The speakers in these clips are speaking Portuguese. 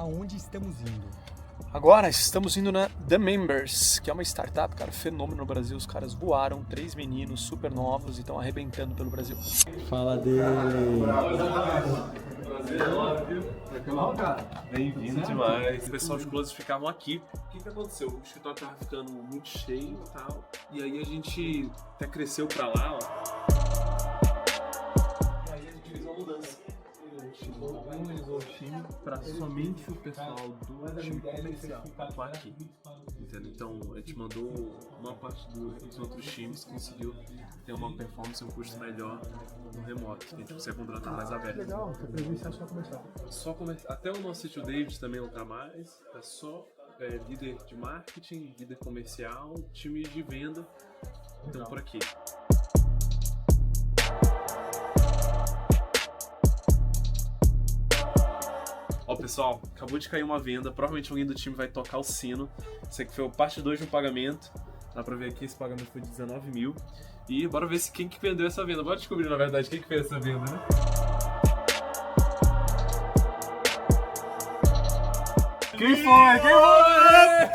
aonde estamos indo? Agora estamos indo na The Members, que é uma startup, cara, fenômeno no Brasil. Os caras voaram, 3 meninos super novos e estão arrebentando pelo Brasil. Fala dele! Bem-vindo demais. O pessoal, os closes ficavam aqui. O que aconteceu? O escritório tava ficando muito cheio e tal. E aí a gente até cresceu pra lá, ó. E aí a gente fez uma mudança. A gente organizou o time pra somente o pessoal do time comercial atuar aqui. Entendeu? Então a gente mandou uma parte dos outros times, conseguiu ter uma performance e um custo melhor no remoto. A gente consegue contratar mais aberto. Legal, você presencial só comercial. Só até o nosso sítio David também não tá mais. É só líder de marketing, líder comercial, time de venda. Então por aqui. Ó pessoal, acabou de cair uma venda. Provavelmente alguém do time vai tocar o sino. Isso aqui foi o parte 2 de um pagamento. Dá pra ver aqui, esse pagamento foi de 19 mil. E bora ver quem que vendeu essa venda. Bora descobrir na verdade quem que fez essa venda, né? Quem foi? Quem foi?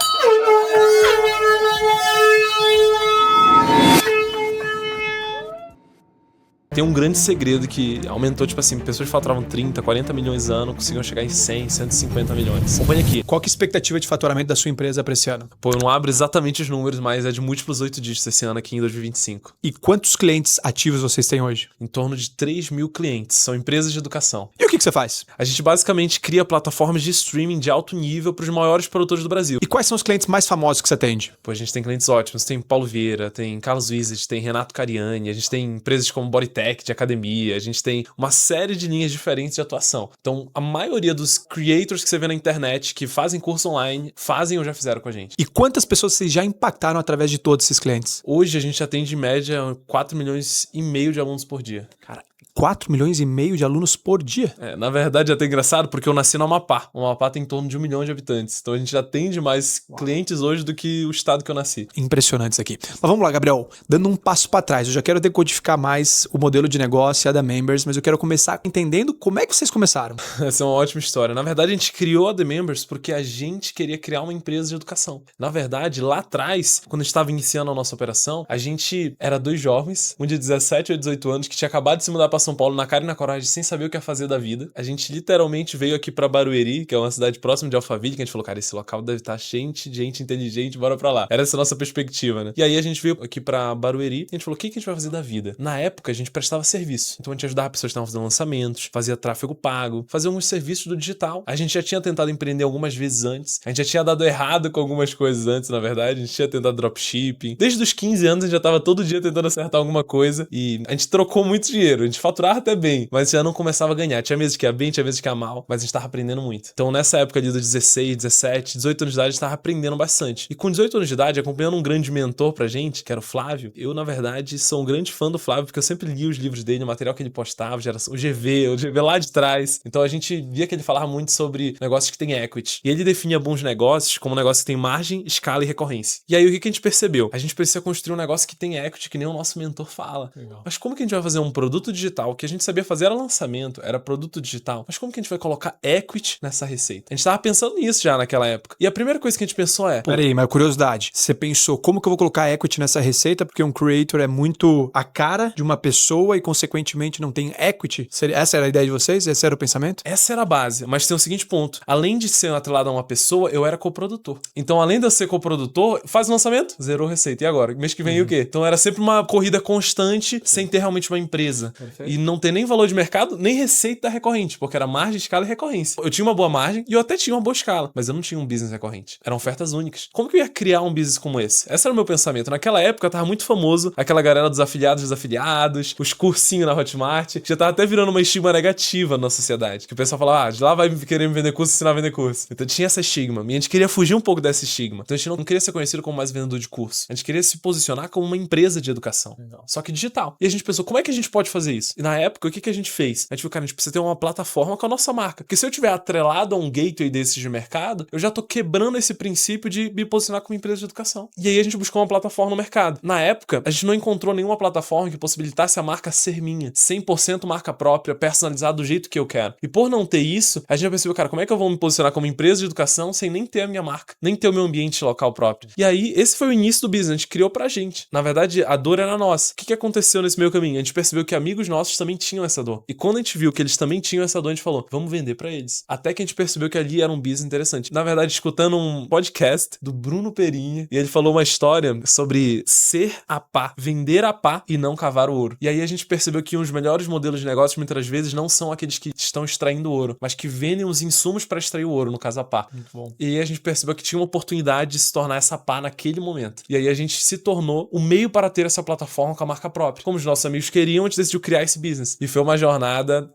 Tem um grande segredo que aumentou, tipo assim, pessoas que faturavam 30, 40 milhões ano, conseguiam chegar em 100, 150 milhões. Acompanha aqui. Qual que é a expectativa de faturamento da sua empresa para esse ano? Pô, eu não abro exatamente os números, mas é de múltiplos 8 dígitos esse ano aqui em 2025. E quantos clientes ativos vocês têm hoje? Em torno de 3 mil clientes, são empresas de educação. E o que você faz? A gente basicamente cria plataformas de streaming de alto nível para os maiores produtores do Brasil. E quais são os clientes mais famosos que você atende? Pô, a gente tem clientes ótimos, tem Paulo Vieira, tem Carlos Wizard, tem Renato Cariani, a gente tem empresas como Bodytech, de academia, a gente tem uma série de linhas diferentes de atuação. Então, a maioria dos creators que você vê na internet que fazem curso online, fazem ou já fizeram com a gente. E quantas pessoas vocês já impactaram através de todos esses clientes? Hoje a gente atende em média 4 milhões e meio de alunos por dia. Cara, 4 milhões e meio de alunos por dia? Na verdade é até engraçado porque eu nasci no Amapá. O Amapá tem em torno de 1 milhão de habitantes. Então a gente atende mais clientes hoje do que o estado que eu nasci. Impressionante isso aqui. Mas vamos lá, Gabriel. Dando um passo para trás, eu já quero decodificar mais o modelo de negócio e a da Members, mas eu quero começar entendendo como é que vocês começaram. Essa é uma ótima história. Na verdade, a gente criou a The Members porque a gente queria criar uma empresa de educação. Na verdade, lá atrás, quando a gente estava iniciando a nossa operação, a gente era 2 jovens, um de 17 ou 18 anos, que tinha acabado de se mudar para São Paulo na cara e na coragem, sem saber o que ia fazer da vida. A gente literalmente veio aqui pra Barueri, que é uma cidade próxima de Alphaville, que a gente falou, cara, esse local deve estar cheio de gente inteligente, bora pra lá. Era essa a nossa perspectiva, né? E aí a gente veio aqui pra Barueri e a gente falou, o que a gente vai fazer da vida? Na época, a gente prestava serviço. Então a gente ajudava pessoas que estavam fazendo lançamentos, fazia tráfego pago, fazia alguns serviços do digital. A gente já tinha tentado empreender algumas vezes antes. A gente já tinha dado errado com algumas coisas antes, na verdade. A gente tinha tentado dropshipping. Desde os 15 anos, a gente já tava todo dia tentando acertar alguma coisa. E a gente trocou muito dinheiro. A gente faturava até bem, mas já não começava a ganhar. Tinha meses que ia bem, tinha meses que ia mal, mas a gente tava aprendendo muito. Então nessa época ali dos 16, 17, 18 anos de idade, a gente tava aprendendo bastante. E com 18 anos de idade, acompanhando um grande mentor pra gente, que era o Flávio, eu na verdade sou um grande fã do Flávio, porque eu sempre li os livros dele, o material que ele postava, geração, o GV lá de trás. Então a gente via que ele falava muito sobre negócios que tem equity. E ele definia bons negócios como um negócio que tem margem, escala e recorrência. E aí o que a gente percebeu? A gente precisa construir um negócio que tem equity, que nem o nosso mentor fala. Legal. Mas como que a gente vai fazer um produto digital? O que a gente sabia fazer era lançamento, era produto digital. Mas como que a gente vai colocar equity nessa receita? A gente tava pensando nisso já naquela época. E a primeira coisa que a gente pensou é... Peraí, mas curiosidade. Você pensou, como que eu vou colocar equity nessa receita? Porque um creator é muito a cara de uma pessoa e, consequentemente, não tem equity? Essa era a ideia de vocês? Esse era o pensamento? Essa era a base. Mas tem o seguinte ponto. Além de ser atrelado a uma pessoa, eu era coprodutor. Então, além de eu ser coprodutor, faz o lançamento, zerou receita. E agora? Mês que vem o quê? Então, era sempre uma corrida constante, sem ter realmente uma empresa. Perfeito. E não ter nem valor de mercado, nem receita recorrente, porque era margem, escala e recorrência. Eu tinha uma boa margem e eu até tinha uma boa escala, mas eu não tinha um business recorrente. Eram ofertas únicas. Como que eu ia criar um business como esse? Esse era o meu pensamento. Naquela época, tava muito famoso aquela galera dos afiliados, os cursinhos na Hotmart. Já tava até virando uma estigma negativa na sociedade. Que o pessoal falava, de lá vai querer me vender curso, ensinar a vender curso. Então tinha essa estigma. E a gente queria fugir um pouco desse estigma. Então a gente não queria ser conhecido como mais vendedor de curso. A gente queria se posicionar como uma empresa de educação. Legal. Só que digital. E a gente pensou, como é que a gente pode fazer isso? E na época, o que a gente fez? A gente falou, cara, a gente precisa ter uma plataforma com a nossa marca. Porque se eu tiver atrelado a um gateway desses de mercado, eu já tô quebrando esse princípio de me posicionar como empresa de educação. E aí a gente buscou uma plataforma no mercado. Na época, a gente não encontrou nenhuma plataforma que possibilitasse a marca ser minha. 100% marca própria, personalizada do jeito que eu quero. E por não ter isso, a gente já percebeu, cara, como é que eu vou me posicionar como empresa de educação sem nem ter a minha marca, nem ter o meu ambiente local próprio? E aí, esse foi o início do business, a gente criou pra gente. Na verdade, a dor era nossa. O que aconteceu nesse meio caminho? A gente percebeu que amigos nossos também tinham essa dor. E quando a gente viu que eles também tinham essa dor, a gente falou, vamos vender pra eles. Até que a gente percebeu que ali era um business interessante. Na verdade, escutando um podcast do Bruno Perini, e ele falou uma história sobre ser a pá, vender a pá e não cavar o ouro. E aí a gente percebeu que os melhores modelos de negócio muitas vezes não são aqueles que estão extraindo ouro, mas que vendem os insumos para extrair o ouro, no caso a pá. Muito bom. E aí a gente percebeu que tinha uma oportunidade de se tornar essa pá naquele momento. E aí a gente se tornou o meio para ter essa plataforma com a marca própria. Como os nossos amigos queriam, a gente decidiu criar esse business. E foi uma jornada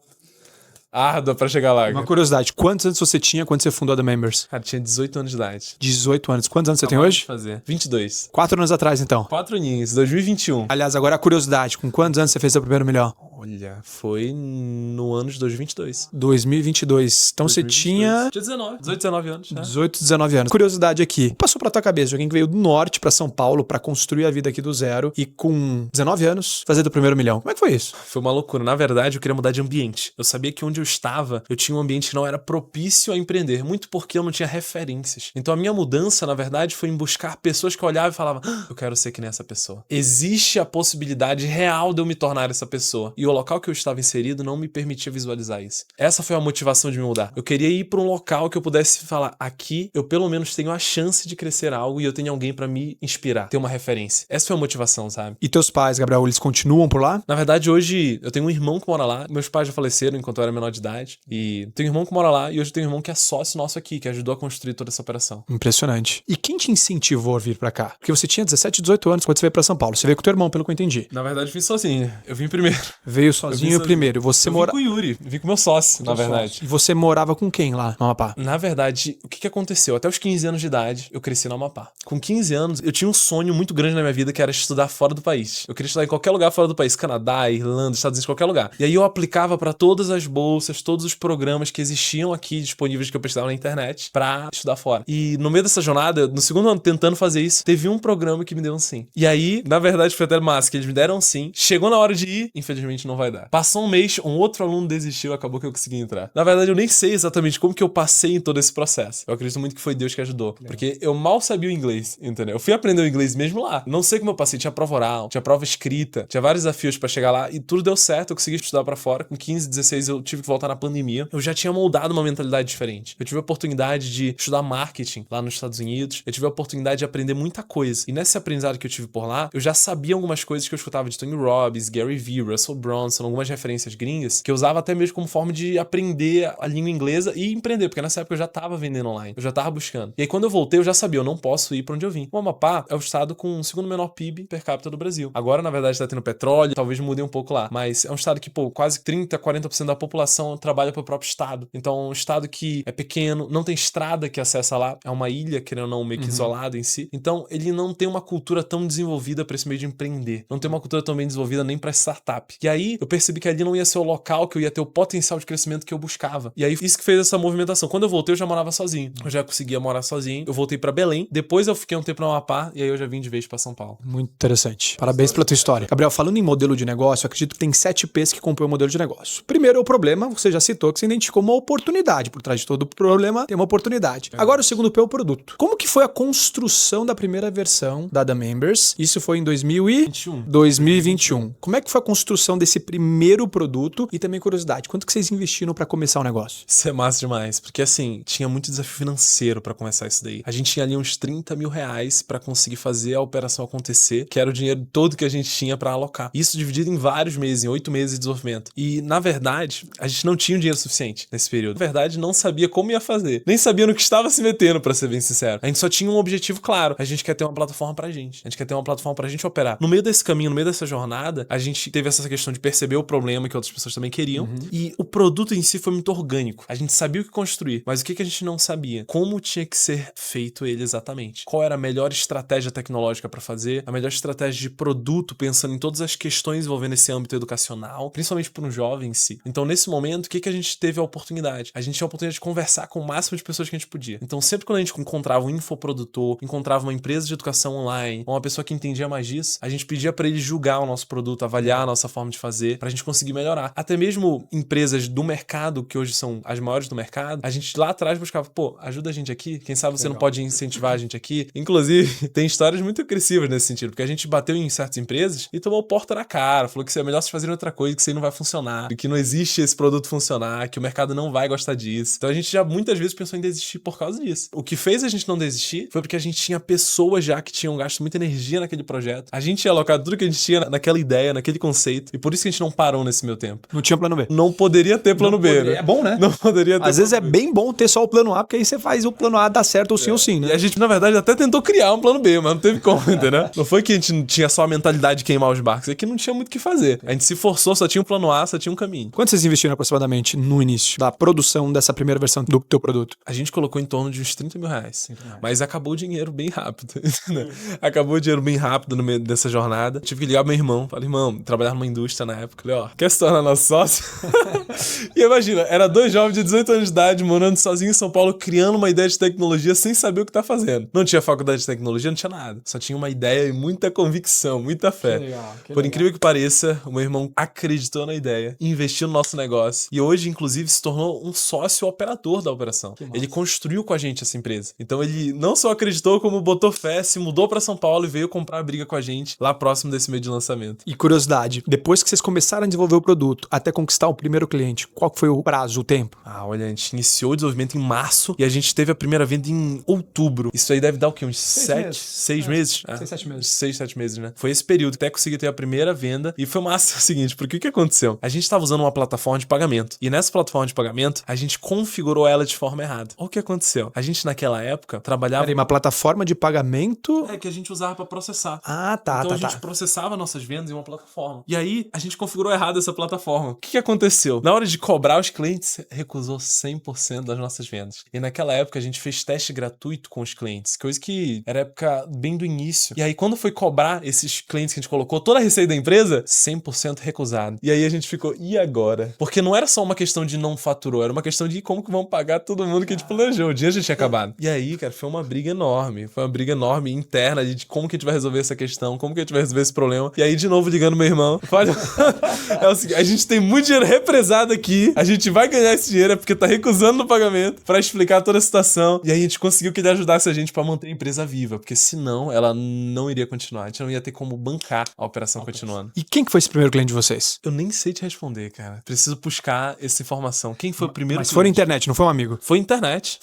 árdua pra chegar lá. Uma curiosidade, quantos anos você tinha quando você fundou a The Members? Cara, tinha 18 anos de idade. 18 anos. Quantos anos você tem Acabava de hoje? fazer. 22. 4 anos atrás, então. 4 aninhos, 2021. Aliás, agora a curiosidade, com quantos anos você fez seu primeiro milhão? Olha, foi no ano de 2022. 2022. Então você tinha Tinha 19, 18, 19 anos. Né? 18, 19 anos. Curiosidade aqui. O que passou pra tua cabeça de alguém que veio do norte pra São Paulo pra construir a vida aqui do zero e com 19 anos fazer do primeiro milhão? Como é que foi isso? Foi uma loucura. Na verdade, eu queria mudar de ambiente. Eu sabia que onde eu estava, eu tinha um ambiente que não era propício a empreender, muito porque eu não tinha referências. Então a minha mudança, na verdade, foi em buscar pessoas que eu olhava e falava, eu quero ser que nem essa pessoa. Existe a possibilidade real de eu me tornar essa pessoa. E o local que eu estava inserido não me permitia visualizar isso. Essa foi a motivação de me mudar. Eu queria ir para um local que eu pudesse falar, aqui eu pelo menos tenho a chance de crescer algo e eu tenho alguém para me inspirar, ter uma referência. Essa foi a motivação, sabe? E teus pais, Gabriel, eles continuam por lá? Na verdade, hoje eu tenho um irmão que mora lá. Meus pais já faleceram enquanto eu era menor de idade. E tenho um irmão que mora lá e hoje eu tenho um irmão que é sócio nosso aqui, que ajudou a construir toda essa operação. Impressionante. E quem te incentivou a vir pra cá? Porque você tinha 17, 18 anos quando você veio pra São Paulo. Você veio com teu irmão, pelo que eu entendi. Na verdade, eu vim sozinho. Eu vim primeiro. Veio sozinho primeiro. Você Eu vim com o Yuri. Vim com meu sócio, na verdade. E você morava com quem lá no Amapá? Na verdade, o que aconteceu? Até os 15 anos de idade, eu cresci no Amapá. Com 15 anos, eu tinha um sonho muito grande na minha vida, que era estudar fora do país. Eu queria estudar em qualquer lugar fora do país. Canadá, Irlanda, Estados Unidos, qualquer lugar. E aí eu aplicava pra todas as bolsas, todos os programas que existiam aqui disponíveis que eu pesquisava na internet pra estudar fora. E no meio dessa jornada, no segundo ano tentando fazer isso, teve um programa que me deu um sim. E aí, na verdade, foi até massa, que eles me deram um sim. Chegou na hora de ir, infelizmente não vai dar. Passou um mês, um outro aluno desistiu, acabou que eu consegui entrar. Na verdade, eu nem sei exatamente como que eu passei em todo esse processo. Eu acredito muito que foi Deus que ajudou. Porque eu mal sabia o inglês, entendeu? Eu fui aprender o inglês mesmo lá. Não sei como eu passei. Tinha prova oral, tinha prova escrita, tinha vários desafios pra chegar lá e tudo deu certo. Eu consegui estudar pra fora. Com 15, 16 eu tive que voltar na pandemia. Eu já tinha moldado uma mentalidade diferente. Eu tive a oportunidade de estudar marketing lá nos Estados Unidos. Eu tive a oportunidade de aprender muita coisa. E nesse aprendizado que eu tive por lá, eu já sabia algumas coisas que eu escutava de Tony Robbins, Gary Vee, Russell Brunson, algumas referências gringas, que eu usava até mesmo como forma de aprender a língua inglesa e empreender, porque nessa época eu já tava vendendo online, eu já tava buscando. E aí quando eu voltei, eu já sabia, eu não posso ir pra onde eu vim. O Amapá é o estado com o segundo menor PIB per capita do Brasil. Agora, na verdade, tá tendo petróleo, talvez mude um pouco lá, mas é um estado que, quase 30, 40% da população trabalha pro próprio estado. Então, é um estado que é pequeno, não tem estrada que acessa lá, é uma ilha, querendo ou não, meio que isolada em si. Então, ele não tem uma cultura tão desenvolvida pra esse meio de empreender. Não tem uma cultura tão bem desenvolvida nem pra startup. E aí, eu percebi que ali não ia ser o local que eu ia ter o potencial de crescimento que eu buscava. E aí, isso que fez essa movimentação. Quando eu voltei, eu já morava sozinho. Eu já conseguia morar sozinho. Eu voltei pra Belém. Depois eu fiquei um tempo no Amapá e aí eu já vim de vez pra São Paulo. Muito interessante. Parabéns pela tua história. Gabriel, falando em modelo de negócio, eu acredito que tem 7 P's que compõem o modelo de negócio. Primeiro é o problema, você já citou que você identificou uma oportunidade. Por trás de todo problema tem uma oportunidade. Agora o segundo P é o produto. Como que foi a construção da primeira versão da The Members? Isso foi em 2021. Como é que foi a construção desse primeiro produto? E também curiosidade, quanto que vocês investiram pra começar o negócio? Isso é massa demais, porque assim, tinha muito desafio financeiro pra começar isso daí. A gente tinha ali uns 30 mil reais pra conseguir fazer a operação acontecer, que era o dinheiro todo que a gente tinha pra alocar. Isso dividido em vários meses, em 8 meses de desenvolvimento. E, na verdade, a gente gente não tinha o dinheiro suficiente nesse período. Na verdade, não sabia como ia fazer. Nem sabia no que estava se metendo, pra ser bem sincero. A gente só tinha um objetivo claro. A gente quer ter uma plataforma pra gente. A gente quer ter uma plataforma pra gente operar. No meio desse caminho, no meio dessa jornada, a gente teve essa questão de perceber o problema que outras pessoas também queriam. E o produto em si foi muito orgânico. A gente sabia o que construir, mas o que a gente não sabia? Como tinha que ser feito ele exatamente. Qual era a melhor estratégia tecnológica pra fazer, a melhor estratégia de produto, pensando em todas as questões envolvendo esse âmbito educacional, principalmente para um jovem em si. Então, nesse momento, o que a gente teve a oportunidade? A gente tinha a oportunidade de conversar com o máximo de pessoas que a gente podia. Então, sempre quando a gente encontrava um infoprodutor, encontrava uma empresa de educação online, ou uma pessoa que entendia mais disso, a gente pedia para ele julgar o nosso produto, avaliar a nossa forma de fazer, pra gente conseguir melhorar. Até mesmo empresas do mercado, que hoje são as maiores do mercado, a gente lá atrás buscava, pô, ajuda a gente aqui, quem sabe você não pode incentivar a gente aqui. Inclusive, tem histórias muito agressivas nesse sentido, porque a gente bateu em certas empresas e tomou porta na cara, falou que é melhor vocês fazerem outra coisa, que isso aí não vai funcionar, que não existe esse produto funcionar, que o mercado não vai gostar disso. Então a gente já muitas vezes pensou em desistir por causa disso. O que fez a gente não desistir foi porque a gente tinha pessoas já que tinham gasto muita energia naquele projeto. A gente tinha alocado tudo que a gente tinha naquela ideia, naquele conceito, e por isso que a gente não parou nesse meu tempo. Não tinha plano B. Não poderia ter plano B, né? É bom, né? Não poderia ter. Às vezes é bem bom ter só o plano A, porque aí você faz o plano A dar certo ou sim ou sim, né? E a gente, na verdade, até tentou criar um plano B, mas não teve como, entendeu? Não foi que a gente tinha só a mentalidade de queimar os barcos, é que não tinha muito o que fazer. A gente se forçou, só tinha um plano A, só tinha um caminho. Quanto vocês investiram aproximadamente no início da produção dessa primeira versão do teu produto? A gente colocou em torno de uns 30 mil reais. Mas acabou o dinheiro bem rápido. Acabou o dinheiro bem rápido no meio dessa jornada. Tive que ligar pro meu irmão. Falei, irmão, trabalhava numa indústria na época. Falei, ó, quer se tornar nosso sócio? E imagina, era 2 jovens de 18 anos de idade, morando sozinho em São Paulo, criando uma ideia de tecnologia sem saber o que tá fazendo. Não tinha faculdade de tecnologia, não tinha nada. Só tinha uma ideia e muita convicção, muita fé. Por incrível que pareça, o meu irmão acreditou na ideia, investiu no nosso negócio e hoje, inclusive, se tornou um sócio operador da operação. Ele construiu com a gente essa empresa. Então ele não só acreditou, como botou fé, se mudou pra São Paulo e veio comprar a briga com a gente lá próximo desse meio de lançamento. E curiosidade, depois que vocês começaram a desenvolver o produto até conquistar o primeiro cliente, qual foi o prazo, o tempo? Olha, a gente iniciou o desenvolvimento em março e a gente teve a primeira venda em outubro. Isso aí deve dar o quê? Uns 6 meses? 6, 7 meses. 6, 7 meses, né? Foi esse período que até consegui ter a primeira venda e foi massa o seguinte, porque o que aconteceu? A gente estava usando uma plataforma de pagamento e nessa plataforma de pagamento a gente configurou ela de forma errada. O que aconteceu? A gente naquela época trabalhava... Peraí, uma plataforma de pagamento... que a gente usava pra processar. Tá, Então a gente processava nossas vendas em uma plataforma. E aí a gente configurou errado essa plataforma. O que aconteceu? Na hora de cobrar os clientes, recusou 100% das nossas vendas. E naquela época a gente fez teste gratuito com os clientes, coisa que era época bem do início. E aí quando foi cobrar esses clientes que a gente colocou, toda a receita da empresa, 100% recusado. E aí a gente ficou, e agora? Porque não era só uma questão de não faturou, era uma questão de como que vamos pagar todo mundo que a gente planejou. O dinheiro já tinha acabado. E aí, cara, foi uma briga enorme. Foi uma briga enorme interna de como que a gente vai resolver essa questão, como que a gente vai resolver esse problema. E aí, de novo, ligando meu irmão. Olha, é o seguinte, a gente tem muito dinheiro represado aqui, a gente vai ganhar esse dinheiro, é porque tá recusando no pagamento, pra explicar toda a situação. E aí a gente conseguiu que ele ajudasse a gente pra manter a empresa viva, porque senão ela não iria continuar. A gente não ia ter como bancar a operação continuando. E quem que foi esse primeiro cliente de vocês? Eu nem sei te responder, cara. Preciso buscar essa informação. Quem foi o primeiro Mas cliente? foi na internet, não foi um amigo? Foi internet.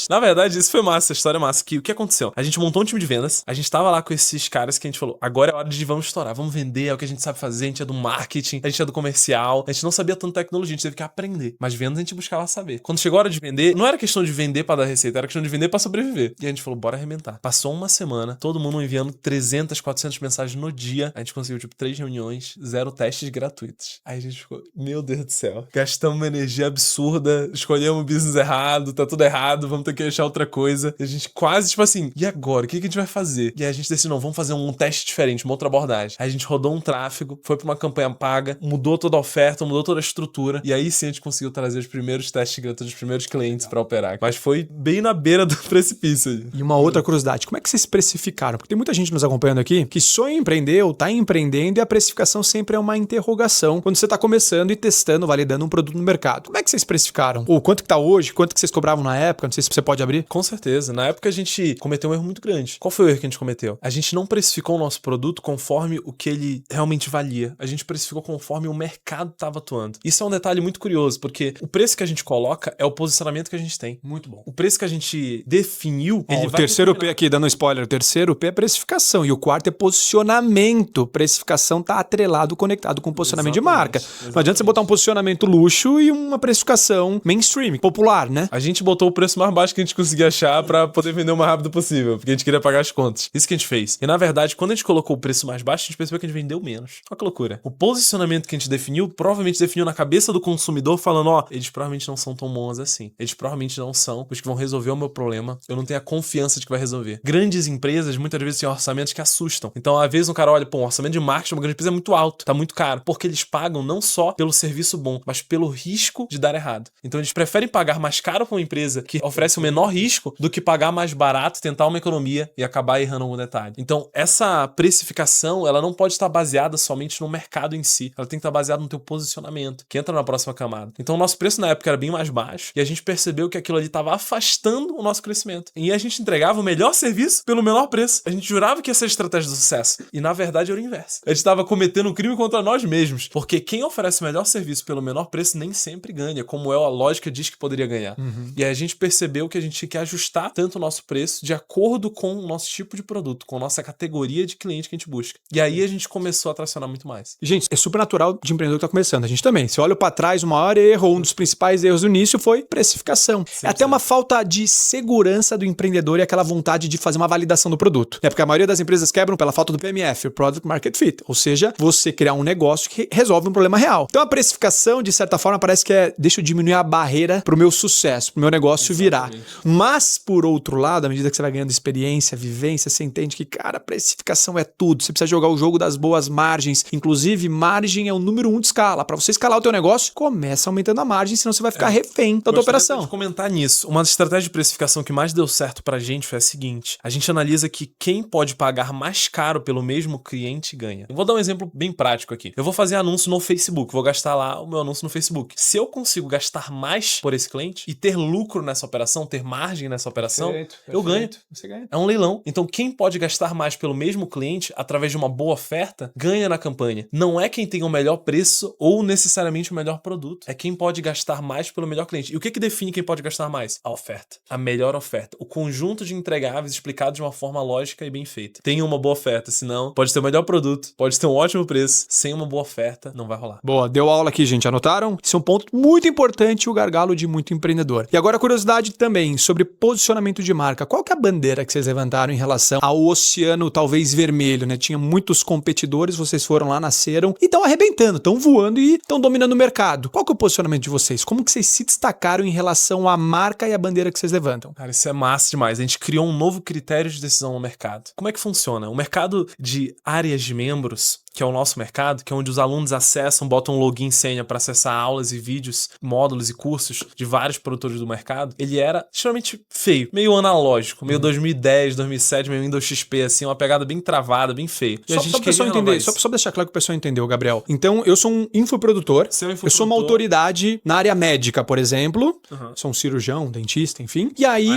Na verdade, isso foi massa, a história é massa. O que aconteceu? A gente montou um time de vendas, a gente tava lá com esses caras que a gente falou, agora é hora de vamos estourar, vamos vender, é o que a gente sabe fazer, a gente é do marketing, a gente é do comercial, a gente não sabia tanto tecnologia, a gente teve que aprender. Mas vendas a gente buscava saber. Quando chegou a hora de vender, não era questão de vender pra dar receita, era questão de vender pra sobreviver. E a gente falou, bora arrebentar. Passou uma semana, todo mundo enviando 300, 400 mensagens no dia, a gente conseguiu, 3 reuniões, 0 testes gratuitos. Aí a gente ficou, meu Deus do céu, gastamos uma energia absurda, escolhemos o business errado, tá tudo errado, vamos ter que achar outra coisa. E a gente quase, assim, e agora? O que a gente vai fazer? E aí a gente decidiu, não, vamos fazer um teste diferente, uma outra abordagem. Aí a gente rodou um tráfego, foi pra uma campanha paga, mudou toda a oferta, mudou toda a estrutura, e aí sim a gente conseguiu trazer os primeiros testes gratuitos, os primeiros clientes pra operar. Mas foi bem na beira do precipício. E uma outra curiosidade, como é que vocês precificaram? Porque tem muita gente nos acompanhando aqui que sonha em empreender ou tá empreendendo e a precificação sempre é uma interrogação quando você tá começando e testando, validando um produto no mercado. Como é que vocês precificaram? Ou quanto que tá hoje? Quanto que vocês cobravam na época? Não sei se você pode abrir. Com certeza. Na época a gente cometeu um erro muito grande. Qual foi o erro que a gente cometeu? A gente não precificou o nosso produto conforme o que ele realmente valia. A gente precificou conforme o mercado estava atuando. Isso é um detalhe muito curioso, porque o preço que a gente coloca é o posicionamento que a gente tem. Muito bom. O preço que a gente definiu, ele O vai terceiro determinar... P aqui, dando spoiler, o terceiro P é precificação e o quarto é posicionamento. Precificação tá atrelado, conectado com posicionamento de marca. Não adianta você botar um posicionamento segmento luxo e uma precificação mainstream, popular, né? A gente botou o preço mais baixo que a gente conseguia achar pra poder vender o mais rápido possível, porque a gente queria pagar as contas. Isso que a gente fez. E na verdade, quando a gente colocou o preço mais baixo, a gente percebeu que a gente vendeu menos. Olha que loucura. O posicionamento que a gente definiu, provavelmente definiu na cabeça do consumidor, falando, ó, eles provavelmente não são tão bons assim. Eles provavelmente não são os que vão resolver o meu problema. Eu não tenho a confiança de que vai resolver. Grandes empresas, muitas vezes, têm orçamentos que assustam. Então, às vezes, um cara olha, pô, o orçamento de marketing de uma grande empresa é muito alto, tá muito caro. Porque eles pagam não só pelo serviço bom, mas pelo risco de dar errado. Então, eles preferem pagar mais caro pra uma empresa que oferece o menor risco do que pagar mais barato, tentar uma economia e acabar errando algum detalhe. Então, essa precificação, ela não pode estar baseada somente no mercado em si. Ela tem que estar baseada no teu posicionamento, que entra na próxima camada. Então, o nosso preço na época era bem mais baixo e a gente percebeu que aquilo ali estava afastando o nosso crescimento. E a gente entregava o melhor serviço pelo menor preço. A gente jurava que ia ser a estratégia do sucesso. E, na verdade, era o inverso. A gente estava cometendo um crime contra nós mesmos. Porque quem oferece o melhor serviço pelo menor preço nem sempre ganha, como a lógica diz que poderia ganhar. E aí a gente percebeu que a gente tinha que ajustar tanto o nosso preço de acordo com o nosso tipo de produto, com a nossa categoria de cliente que a gente busca. E aí a gente começou a tracionar muito mais. Gente, é super natural de empreendedor que tá começando. A gente também. Se olha para trás, o maior erro, um dos principais erros do início foi precificação. É até uma falta de segurança do empreendedor e aquela vontade de fazer uma validação do produto. É porque a maioria das empresas quebram pela falta do PMF, o Product Market Fit. Ou seja, você criar um negócio que resolve um problema real. Então a precificação, de certa forma, parece que deixa eu diminuir a barreira pro meu sucesso, pro meu negócio virar. Mas, por outro lado, à medida que você vai ganhando experiência, vivência, você entende que, cara, a precificação é tudo. Você precisa jogar o jogo das boas margens. Inclusive, margem é o número 1 de escala. Para você escalar o teu negócio, começa aumentando a margem, senão você vai ficar refém da tua operação. De comentar nisso. Uma estratégia de precificação que mais deu certo pra gente foi a seguinte. A gente analisa que quem pode pagar mais caro pelo mesmo cliente ganha. Eu vou dar um exemplo bem prático aqui. Eu vou fazer anúncio no Facebook. Vou gastar lá o meu anúncio no Facebook. Se eu consigo gastar mais por esse cliente e ter lucro nessa operação, ter margem nessa operação, eu ganho. Você ganha. É um leilão. Então, quem pode gastar mais pelo mesmo cliente, através de uma boa oferta, ganha na campanha. Não é quem tem o melhor preço ou necessariamente o melhor produto. É quem pode gastar mais pelo melhor cliente. E o que define quem pode gastar mais? A oferta. A melhor oferta. O conjunto de entregáveis explicado de uma forma lógica e bem feita. Tenha uma boa oferta, senão pode ter o melhor produto, pode ter um ótimo preço. Sem uma boa oferta, não vai rolar. Boa, deu aula aqui, gente. Anotaram? Esse é um ponto muito importante e o gargalo de muito empreendedor. E agora a curiosidade também sobre posicionamento de marca. Qual que é a bandeira que vocês levantaram em relação ao oceano talvez vermelho, né? Tinha muitos competidores, vocês foram lá, nasceram e estão arrebentando, estão voando e estão dominando o mercado. Qual que é o posicionamento de vocês? Como que vocês se destacaram em relação à marca e à bandeira que vocês levantam? Cara, isso é massa demais. A gente criou um novo critério de decisão no mercado. Como é que funciona? O mercado de áreas de membros, que é o nosso mercado, que é onde os alunos acessam, botam um login e senha para acessar aulas e vídeos, módulos e cursos de vários produtores do mercado, ele era extremamente feio, meio analógico, meio 2010, 2007, meio Windows XP, assim, uma pegada bem travada, bem feio. E Só pra pessoa entender, só deixar claro que o pessoal entendeu, Gabriel. Então, eu sou um infoprodutor, eu sou uma autoridade na área médica, por exemplo, sou um cirurgião, dentista, enfim, e aí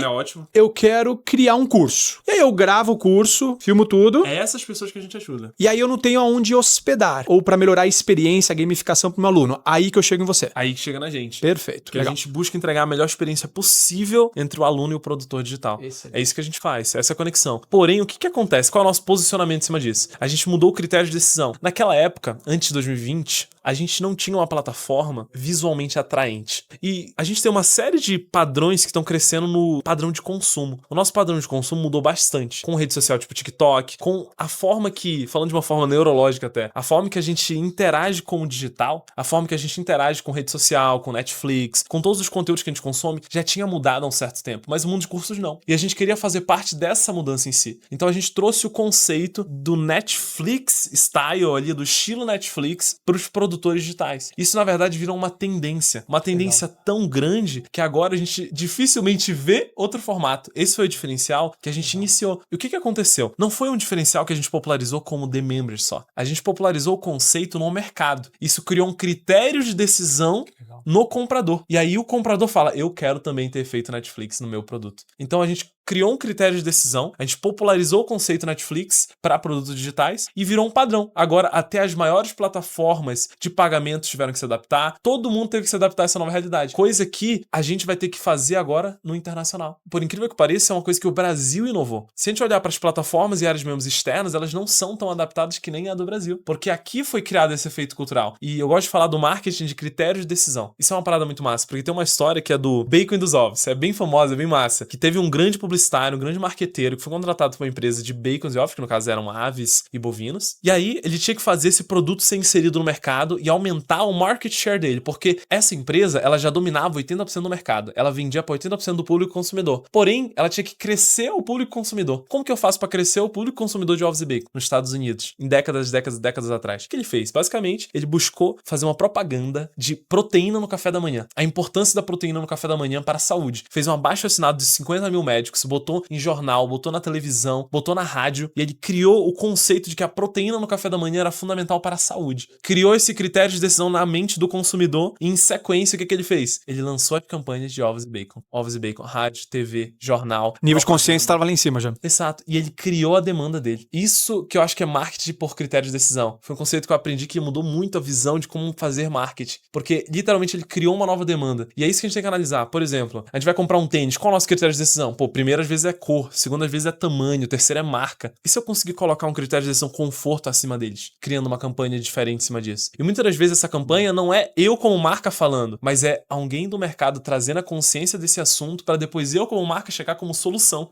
eu quero criar um curso. E aí eu gravo o curso, filmo tudo. É essas pessoas que a gente ajuda. E aí eu não tenho aonde hospedar, ou para melhorar a experiência, a gamificação pro meu aluno. Aí que eu chego em você. Aí que chega na gente. Perfeito. Porque a gente busca entregar a melhor experiência possível entre o aluno e o produtor digital. Excelente. É isso que a gente faz, essa é a conexão. Porém, o que acontece? Qual é o nosso posicionamento em cima disso? A gente mudou o critério de decisão. Naquela época, antes de 2020, a gente não tinha uma plataforma visualmente atraente. E a gente tem uma série de padrões que estão crescendo no padrão de consumo. O nosso padrão de consumo mudou bastante. Com rede social tipo TikTok, com a forma que, falando de uma forma neurológica até, a forma que a gente interage com o digital, a forma que a gente interage com rede social, com Netflix, com todos os conteúdos que a gente consome, já tinha mudado há um certo tempo. Mas o mundo de cursos não. E a gente queria fazer parte dessa mudança em si. Então a gente trouxe o conceito do Netflix style ali, do estilo Netflix, para os produtores digitais. Isso, na verdade, virou uma tendência. Uma tendência tão grande que agora a gente dificilmente vê outro formato. Esse foi o diferencial que a gente iniciou. E o que aconteceu? Não foi um diferencial que a gente popularizou como The Members só. A gente popularizou o conceito no mercado. Isso criou um critério de decisão no comprador. E aí o comprador fala, eu quero também ter efeito Netflix no meu produto. Então a gente criou um critério de decisão, a gente popularizou o conceito Netflix para produtos digitais e virou um padrão. Agora, até as maiores plataformas de pagamento tiveram que se adaptar, todo mundo teve que se adaptar a essa nova realidade. Coisa que a gente vai ter que fazer agora no internacional. Por incrível que pareça, é uma coisa que o Brasil inovou. Se a gente olhar para as plataformas e áreas mesmo externas, elas não são tão adaptadas que nem a do Brasil. Porque aqui foi criado esse efeito cultural. E eu gosto de falar do marketing de critérios de decisão. Isso é uma parada muito massa, porque tem uma história que é do bacon e dos ovos. É bem famosa, é bem massa. Que teve um grande publicitário, um grande marqueteiro que foi contratado por uma empresa de bacons e ovos, que no caso eram aves e bovinos. E aí ele tinha que fazer esse produto ser inserido no mercado e aumentar o market share dele, porque essa empresa, ela já dominava 80% do mercado. Ela vendia para 80% do público consumidor. Porém, ela tinha que crescer o público consumidor. Como que eu faço para crescer o público consumidor de ovos e bacon nos Estados Unidos, em décadas atrás? O que ele fez? Basicamente, ele buscou fazer uma propaganda de proteína no café da manhã. A importância da proteína no café da manhã para a saúde. Fez um abaixo-assinado de 50 mil médicos, botou em jornal, botou na televisão, botou na rádio, e ele criou o conceito de que a proteína no café da manhã era fundamental para a saúde. Criou esse critério de decisão na mente do consumidor e, em sequência, o que ele fez? Ele lançou a campanha de ovos e bacon. Ovos e bacon, rádio, TV, jornal. Nível de consciência estava lá em cima já. Exato. E ele criou a demanda dele. Isso que eu acho que é marketing por critério de decisão. Foi um conceito que eu aprendi que mudou muito a visão de como fazer marketing. Porque, literalmente, ele criou uma nova demanda. E é isso que a gente tem que analisar. Por exemplo, a gente vai comprar um tênis. Qual é o nosso critério de decisão? Pô, primeiro, às vezes, é cor. Segundo, às vezes, é tamanho. Terceiro, é marca. E se eu conseguir colocar um critério de decisão conforto acima deles? Criando uma campanha diferente em cima disso. E muitas das vezes, essa campanha não é eu como marca falando, mas é alguém do mercado trazendo a consciência desse assunto para depois eu como marca chegar como solução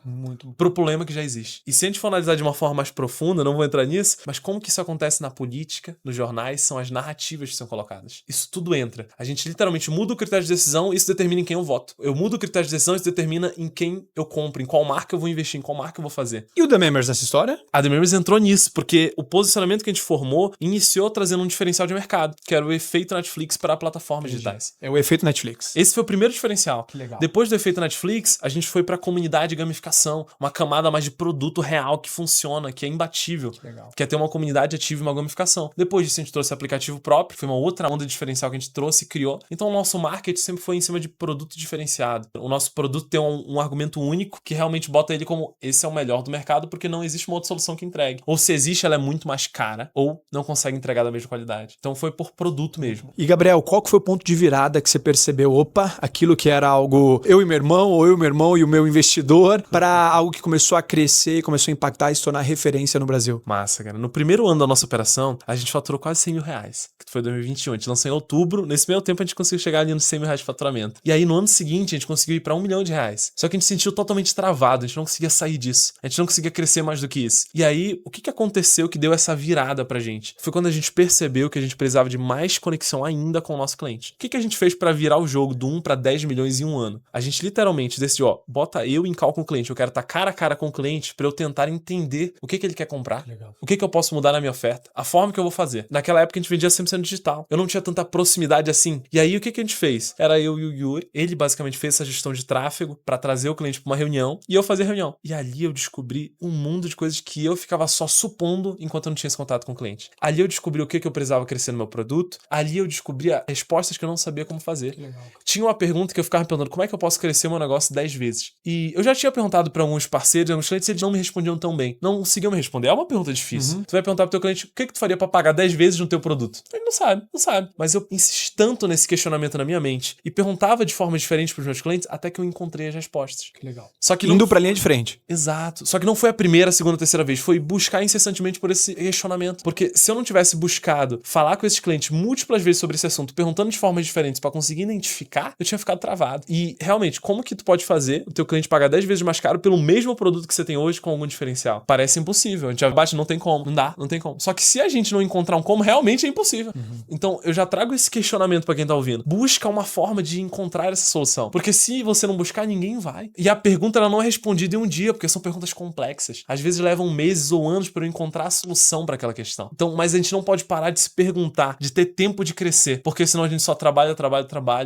pro problema que já existe. E se a gente for analisar de uma forma mais profunda, não vou entrar nisso, mas como que isso acontece na política, nos jornais, são as narrativas que são colocadas. Isso tudo entra. A gente literalmente muda o critério de decisão e isso determina em quem eu voto. Eu mudo o critério de decisão e isso determina em quem eu compro, em qual marca eu vou investir, em qual marca eu vou fazer. E o The Members nessa história? A The Members entrou nisso, porque o posicionamento que a gente formou iniciou trazendo um diferencial de mercado, que era o efeito Netflix para plataformas digitais. É o efeito Netflix. Esse foi o primeiro diferencial. Que legal. Depois do efeito Netflix, a gente foi pra comunidade e gamificação, uma camada mais de produto real que funciona, que é imbatível. Que legal. Que é ter uma comunidade ativa e uma gamificação. Depois disso, a gente trouxe aplicativo próprio, foi uma outra onda de diferencial que a gente trouxe e criou. Então, o nosso marketing sempre foi em cima de produto diferenciado. O nosso produto tem um argumento único que realmente bota ele como esse é o melhor do mercado, porque não existe uma outra solução que entregue. Ou se existe, ela é muito mais cara, ou não consegue entregar da mesma qualidade. Então, foi por produto mesmo. E, Gabriel, qual que foi o ponto de virada que você percebeu? Opa, aquilo que era algo eu e meu irmão, ou eu e meu irmão e o meu investidor, para algo que começou a crescer, começou a impactar e se tornar referência no Brasil. Massa, cara. No primeiro ano da nossa operação, a gente faturou quase 100 mil reais, que foi 2021. A gente lançou em outubro. Nesse meio tempo, a gente conseguiu chegar ali nos 100 mil reais de faturamento. E aí, no ano seguinte, a gente conseguiu ir para 1 milhão de reais. Só que a gente se sentiu totalmente travado. A gente não conseguia sair disso. A gente não conseguia crescer mais do que isso. E aí, o que aconteceu que deu essa virada pra gente? Foi quando a gente percebeu que a gente precisava de mais conexão ainda com o nosso cliente. O que a gente fez para virar o jogo do 1 para 10 milhões em um ano? A gente literalmente decidiu, ó, bota eu em call com o cliente. Eu quero estar cara a cara com o cliente para eu tentar entender o que ele quer comprar. Legal. O que eu posso mudar na minha oferta. A forma que eu vou fazer. Naquela época a gente vendia 100% digital. Eu não tinha tanta proximidade assim. E aí o que a gente fez? Era eu e o Yuri. Ele basicamente fez essa gestão de tráfego para trazer o cliente para uma reunião e eu fazer reunião. E ali eu descobri um mundo de coisas que eu ficava só supondo enquanto eu não tinha esse contato com o cliente. Ali eu descobri o que eu precisava crescer no meu produto. Ali eu descobri respostas que eu não sabia como fazer. Tinha uma pergunta que eu ficava me perguntando, como é que eu posso crescer meu negócio 10 vezes? E eu já tinha perguntado para alguns parceiros, alguns clientes, eles não me respondiam tão bem. Não conseguiam me responder. É uma pergunta difícil. Tu vai perguntar pro teu cliente, o que tu faria para pagar 10 vezes no teu produto? Ele não sabe. Mas eu insisti tanto nesse questionamento na minha mente e perguntava de forma diferente pros meus clientes até que eu encontrei as respostas. Que legal. Só que indo pra linha de frente. Exato. Só que não foi a primeira, a segunda, a terceira vez. Foi buscar incessantemente por esse questionamento. Porque se eu não tivesse buscado falar com esses clientes múltiplas vezes sobre esse assunto, perguntando de formas diferentes para conseguir identificar, eu tinha ficado travado. E realmente, como que tu pode fazer o teu cliente pagar 10 vezes mais caro pelo mesmo produto que você tem hoje com algum diferencial? Parece impossível. A gente já bate, não tem como. Não tem como. Só que se a gente não encontrar um como, realmente é impossível. Então, eu já trago esse questionamento para quem tá ouvindo. Busca uma forma de encontrar essa solução. Porque se você não buscar, ninguém vai. E a pergunta, ela não é respondida em um dia, porque são perguntas complexas. Às vezes levam meses ou anos para eu encontrar a solução para aquela questão. Então, mas a gente não pode parar de se perguntar, de ter tempo de crescer, porque senão a gente só trabalha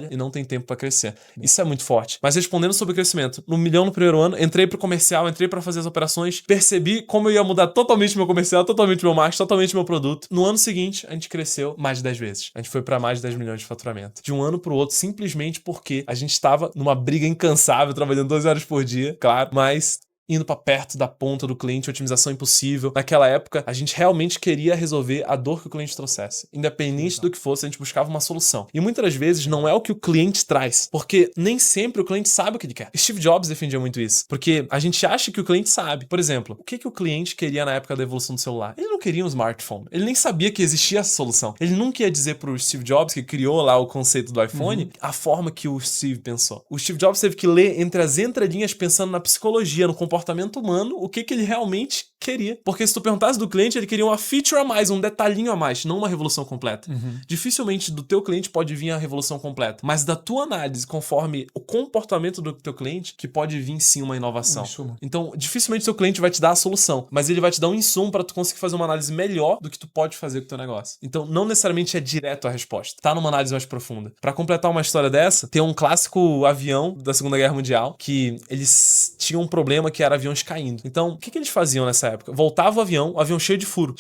e não tem tempo para crescer. Isso é muito forte. Mas respondendo sobre crescimento, no milhão no primeiro ano, entrei pro comercial, entrei para fazer as operações, percebi como eu ia mudar totalmente meu comercial, totalmente meu marketing, totalmente meu produto. No ano seguinte, a gente cresceu mais de 10 vezes. A gente foi para mais de 10 milhões de faturamento. faturamento. De um ano pro outro, simplesmente porque a gente estava numa briga incansável, trabalhando 12 horas por dia, claro, mas indo para perto da ponta do cliente, otimização impossível. Naquela época, a gente realmente queria resolver a dor que o cliente trouxesse. Independente do que fosse, a gente buscava uma solução. E muitas vezes não é o que o cliente traz, porque nem sempre o cliente sabe o que ele quer. Steve Jobs defendia muito isso, porque a gente acha que o cliente sabe. Por exemplo, o que o cliente queria na época da evolução do celular? Ele não queria um smartphone. Ele nem sabia que existia essa solução. Ele nunca ia dizer pro Steve Jobs, que criou lá o conceito do iPhone, a forma que o Steve pensou. O Steve Jobs teve que ler entre as entrelinhas pensando na psicologia, no comportamento humano, o que ele realmente queria. Porque se tu perguntasse do cliente, ele queria uma feature a mais, um detalhinho a mais, não uma revolução completa. Dificilmente do teu cliente pode vir a revolução completa, mas da tua análise, conforme o comportamento do teu cliente, que pode vir sim uma inovação. Então, dificilmente teu cliente vai te dar a solução, mas ele vai te dar um insumo para tu conseguir fazer uma análise melhor do que tu pode fazer com o teu negócio. Então, não necessariamente é direto a resposta. Tá numa análise mais profunda. Para completar uma história dessa, tem um clássico avião da Segunda Guerra Mundial que eles tinham um problema que era aviões caindo. Então, o que eles faziam nessa época? Voltava o avião cheio de furo.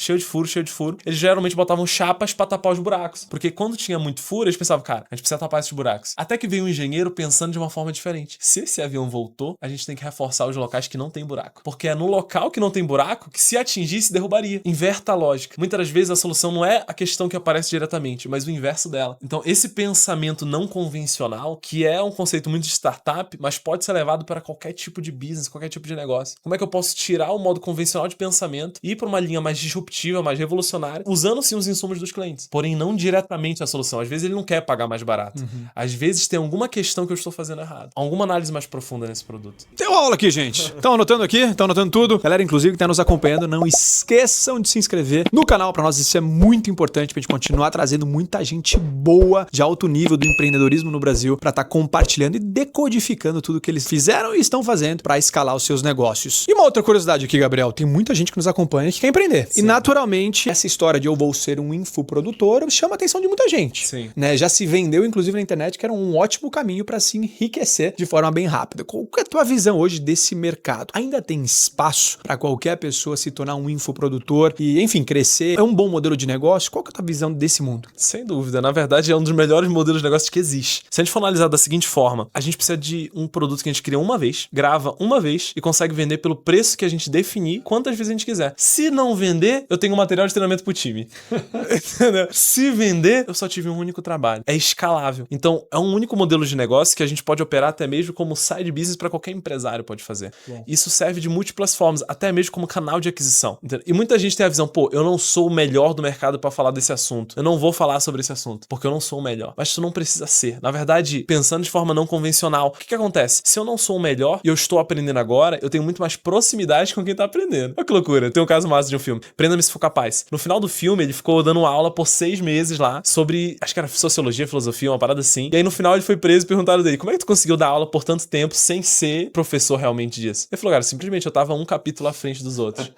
Eles geralmente botavam chapas pra tapar os buracos. Porque quando tinha muito furo, eles pensavam, cara, a gente precisa tapar esses buracos. Até que veio um engenheiro pensando de uma forma diferente. Se esse avião voltou, a gente tem que reforçar os locais que não tem buraco. Porque é no local que não tem buraco que, se atingisse, derrubaria. Inverta a lógica. Muitas das vezes a solução não é a questão que aparece diretamente, mas o inverso dela. Então, esse pensamento não convencional, que é um conceito muito de startup, mas pode ser levado para qualquer tipo de business, qualquer tipo de negócio. Como é que eu posso tirar o modo convencional de pensamento e ir para uma linha mais disruptiva, mais revolucionária, usando sim os insumos dos clientes, porém não diretamente a solução. Às vezes ele não quer pagar mais barato. Às vezes tem alguma questão que eu estou fazendo errado. Alguma análise mais profunda nesse produto. Tem uma aula aqui, gente. Estão anotando aqui? Estão anotando tudo? Galera, inclusive, que está nos acompanhando, não esqueçam de se inscrever no canal. Para nós isso é muito importante pra gente continuar trazendo muita gente boa de alto nível do empreendedorismo no Brasil para estar compartilhando e decodificando tudo que eles fizeram e estão fazendo para escalar os seus negócios. E uma outra curiosidade aqui, Gabriel, tem muita gente que nos acompanha que quer empreender. Sim. E naturalmente, essa história de eu vou ser um infoprodutor chama a atenção de muita gente. Sim. Né? Já se vendeu, inclusive, na internet, que era um ótimo caminho para se enriquecer de forma bem rápida. Qual é a tua visão hoje desse mercado? Ainda tem espaço para qualquer pessoa se tornar um infoprodutor e, enfim, crescer? É um bom modelo de negócio? Qual que é a tua visão desse mundo? Sem dúvida. Na verdade, é um dos melhores modelos de negócio que existe. Se a gente for analisar da seguinte forma, a gente precisa de um produto que a gente cria uma vez, grava uma vez e consegue vender pelo preço que a gente definir quantas vezes a gente quiser. Se não vender, eu tenho um material de treinamento pro time. Entendeu? Se vender, eu só tive um único trabalho. É escalável. Então, é um único modelo de negócio que a gente pode operar até mesmo como side business para qualquer empresário pode fazer. Bom. Isso serve de múltiplas formas, até mesmo como canal de aquisição. Entendeu? E muita gente tem a visão, pô, eu não sou o melhor do mercado para falar desse assunto. Eu não vou falar sobre esse assunto, porque eu não sou o melhor. Mas tu não precisa ser. Na verdade, pensando de forma não convencional, o que acontece? Se eu não sou o melhor e eu estou aprendendo agora, eu tenho muito mais proximidade com quem tá aprendendo. Olha que loucura. Tem um caso massa de um filme. Prenda-me se for capaz. No final do filme, ele ficou dando aula por 6 meses lá sobre, acho que era sociologia, filosofia, uma parada assim. E aí no final ele foi preso e perguntaram dele, como é que tu conseguiu dar aula por tanto tempo sem ser professor realmente disso? Ele falou, cara, simplesmente eu tava um capítulo à frente dos outros.